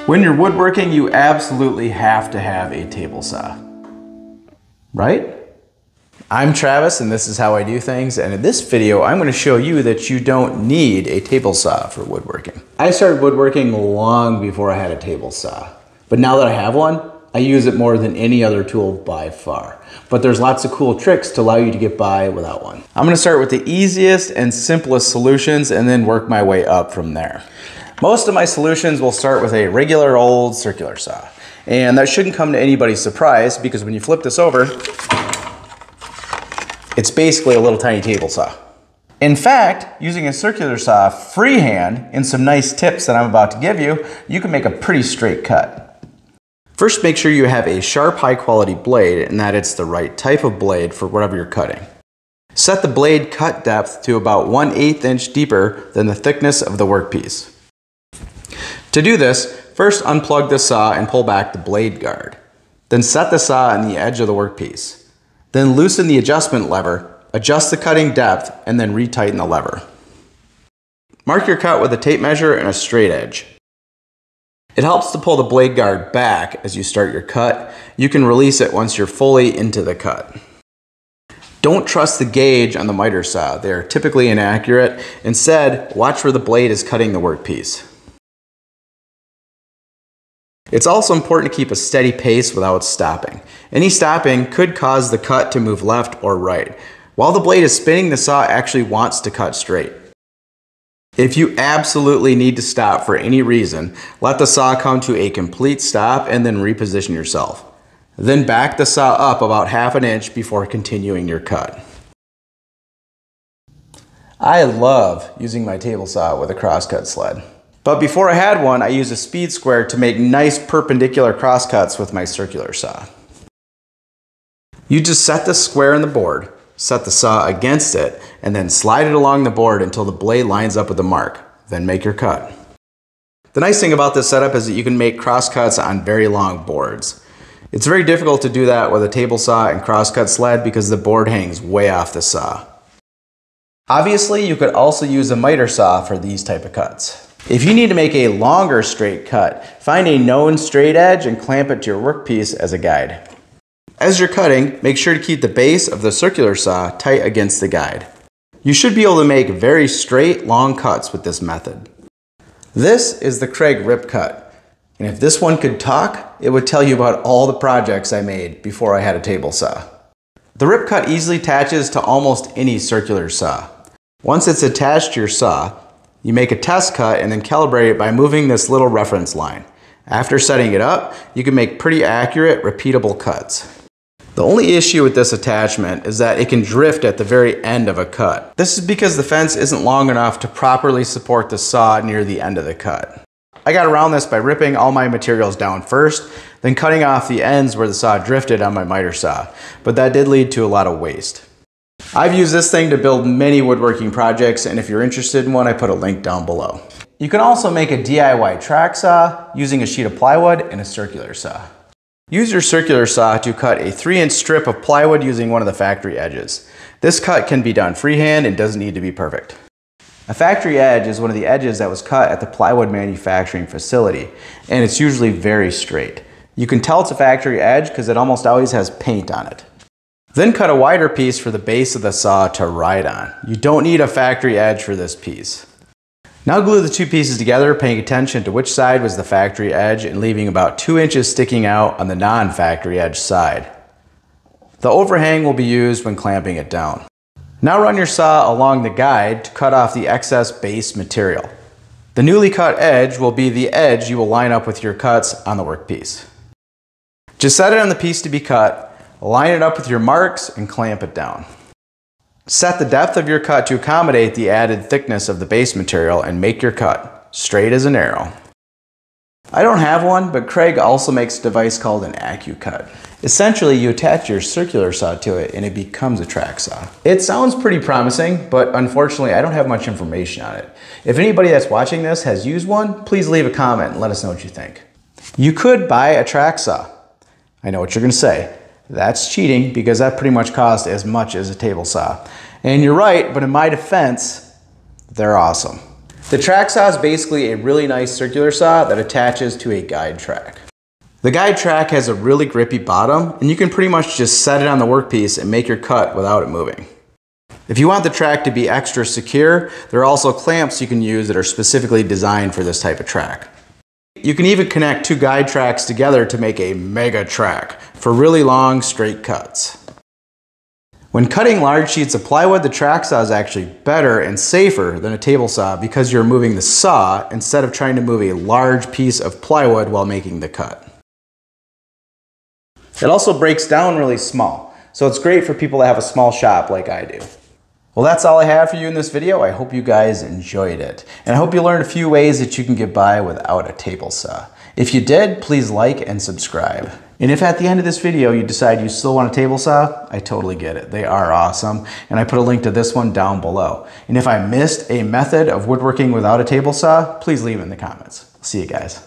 When you're woodworking, you absolutely have to have a table saw, right? I'm Travis and this is how I do things, and in this video I'm going to show you that you don't need a table saw for woodworking. I started woodworking long before I had a table saw, but now that I have one, I use it more than any other tool by far. But there's lots of cool tricks to allow you to get by without one. I'm going to start with the easiest and simplest solutions and then work my way up from there. Most of my solutions will start with a regular old circular saw. And that shouldn't come to anybody's surprise because when you flip this over, it's basically a little tiny table saw. In fact, using a circular saw freehand and some nice tips that I'm about to give you, you can make a pretty straight cut. First, make sure you have a sharp, high quality blade and that it's the right type of blade for whatever you're cutting. Set the blade cut depth to about 1/8 inch deeper than the thickness of the workpiece. To do this, first unplug the saw and pull back the blade guard. Then set the saw on the edge of the workpiece. Then loosen the adjustment lever, adjust the cutting depth, and then retighten the lever. Mark your cut with a tape measure and a straight edge. It helps to pull the blade guard back as you start your cut. You can release it once you're fully into the cut. Don't trust the gauge on the miter saw. They are typically inaccurate. Instead, watch where the blade is cutting the workpiece. It's also important to keep a steady pace without stopping. Any stopping could cause the cut to move left or right. While the blade is spinning, the saw actually wants to cut straight. If you absolutely need to stop for any reason, let the saw come to a complete stop and then reposition yourself. Then back the saw up about 1/2 inch before continuing your cut. I love using my table saw with a crosscut sled. But before I had one, I used a speed square to make nice perpendicular crosscuts with my circular saw. You just set the square in the board, set the saw against it, and then slide it along the board until the blade lines up with the mark. Then make your cut. The nice thing about this setup is that you can make crosscuts on very long boards. It's very difficult to do that with a table saw and crosscut sled because the board hangs way off the saw. Obviously, you could also use a miter saw for these type of cuts. If you need to make a longer straight cut, find a known straight edge and clamp it to your workpiece as a guide. As you're cutting, make sure to keep the base of the circular saw tight against the guide. You should be able to make very straight, long cuts with this method. This is the Kreg Rip Cut. And if this one could talk, it would tell you about all the projects I made before I had a table saw. The Rip Cut easily attaches to almost any circular saw. Once it's attached to your saw, you make a test cut and then calibrate it by moving this little reference line. After setting it up, you can make pretty accurate, repeatable cuts. The only issue with this attachment is that it can drift at the very end of a cut. This is because the fence isn't long enough to properly support the saw near the end of the cut. I got around this by ripping all my materials down first, then cutting off the ends where the saw drifted on my miter saw, but that did lead to a lot of waste. I've used this thing to build many woodworking projects, and if you're interested in one, I put a link down below. You can also make a DIY track saw using a sheet of plywood and a circular saw. Use your circular saw to cut a 3-inch strip of plywood using one of the factory edges. This cut can be done freehand and doesn't need to be perfect. A factory edge is one of the edges that was cut at the plywood manufacturing facility, and it's usually very straight. You can tell it's a factory edge because it almost always has paint on it. Then cut a wider piece for the base of the saw to ride on. You don't need a factory edge for this piece. Now glue the two pieces together, paying attention to which side was the factory edge and leaving about 2 inches sticking out on the non-factory edge side. The overhang will be used when clamping it down. Now run your saw along the guide to cut off the excess base material. The newly cut edge will be the edge you will line up with your cuts on the workpiece. Just set it on the piece to be cut, line it up with your marks, and clamp it down. Set the depth of your cut to accommodate the added thickness of the base material and make your cut, straight as an arrow. I don't have one, but Kreg also makes a device called an AccuCut. Essentially, you attach your circular saw to it and it becomes a track saw. It sounds pretty promising, but unfortunately I don't have much information on it. If anybody that's watching this has used one, please leave a comment and let us know what you think. You could buy a track saw. I know what you're gonna say. That's cheating because that pretty much costs as much as a table saw. And you're right, but in my defense, they're awesome. The track saw is basically a really nice circular saw that attaches to a guide track. The guide track has a really grippy bottom, and you can pretty much just set it on the workpiece and make your cut without it moving. If you want the track to be extra secure, there are also clamps you can use that are specifically designed for this type of track. You can even connect two guide tracks together to make a mega track for really long, straight cuts. When cutting large sheets of plywood, the track saw is actually better and safer than a table saw because you're moving the saw instead of trying to move a large piece of plywood while making the cut. It also breaks down really small, so it's great for people that have a small shop like I do. Well, that's all I have for you in this video. I hope you guys enjoyed it. And I hope you learned a few ways that you can get by without a table saw. If you did, please like and subscribe. And if at the end of this video you decide you still want a table saw, I totally get it. They are awesome. And I put a link to this one down below. And if I missed a method of woodworking without a table saw, please leave it in the comments. See you guys.